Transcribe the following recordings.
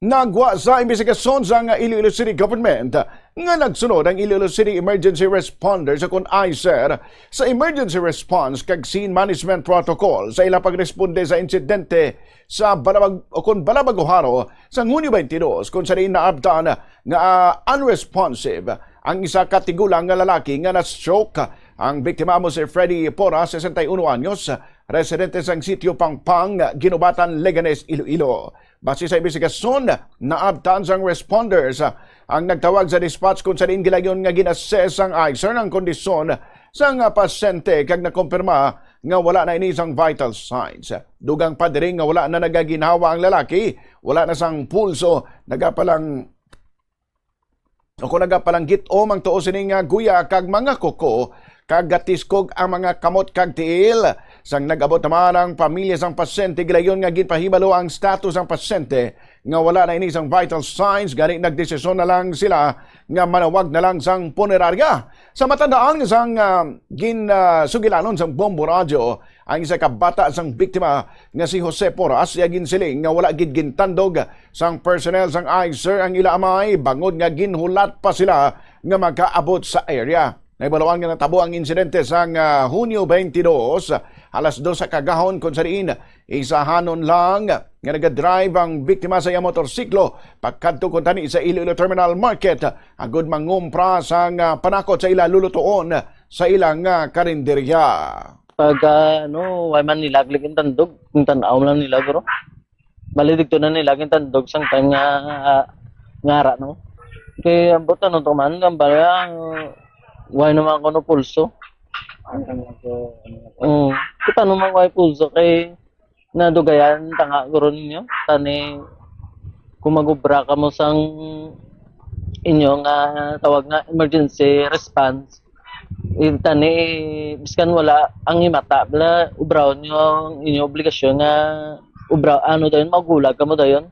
Nagwa sa imbestigasyon sa Iloilo City Government nga nagsunod ang Iloilo City Emergency Responders akon ICER sa emergency response kag scene management protocol sa ila pagresponde sa insidente sa Balabagoharo sa Hunyo 22 kung saan naabtan nga unresponsive ang isa ka tigulang nga lalaki nga na-stroke. Ang biktima mo si Freddy Pora, 61 anyos, residente sa sitio Pangpang, Ginubatan, Leganes, Iloilo. Base sa investigasyon, naabtan sang responders ang nagtawag sa dispatch kung saan gilayon nga ginassess ang ICER ng kondisyon sang pasyente kag nakumpirma nga wala na inisang vital signs. Dugang pa diri nga wala na nagaginhawa ang lalaki, wala na sang pulso, nagapalang gitom ang tuo sining guya kag mga kuko kag gatiskog ang mga kamot kag tiil. Sang nag-abot naman ang pamilya sang pasyente, gilayon nga ginpahibalo ang status ang pasyente nga wala na inisang vital signs, gani nagdesisyon na lang sila nga manawag na lang sang punerarya. Sa matandaan sang ginsugilanon sang bombo radyo ang isa ka bata sang biktima nga si Jose Porras, iya ginsiling nga wala gid gintandog sang personnel sang ICER ang ila amay bangod nga ginhulat pa sila nga magkaabot sa area. Naibalawang nga natabo ang insidente sang Hunyo 22, alas 2 sa kagahon kung sariin isahanon lang nga nagadrive ang biktima sa iyang motorsiklo pagkadto kun tani sa Iloilo Terminal Market agud mangumpra sang panakot sa ila lulutuon sa ilang karinderya. Pag way man nilaglig yung tandog, yung tanaw lang nila bro. Balidig to na nilag yung tandog sang time ngara no. Kaya ambot ano to man gambala way naman ko no pulso. Kita naman way pulso kay nadugayan tanga guro ninyo tani kumagubra ka mo sang inyo nga tawag nga emergency response. Tani biskan wala ang himata bala ubraw nyo ang inyo obligasyon nga ubraw ano dayon magulag ka mo dayon.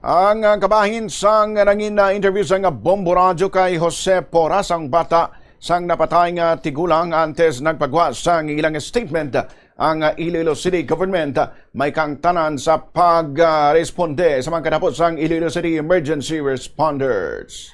Ang kabahin sang nangin na interview sang bombo radyo kay Jose Porras, ang bata sang napatay nga tigulang antes nagpagwa sang ilang statement. Ang Iloilo City Government may kang tanan sa pagresponde sa mga katapos sang Iloilo City Emergency Responders.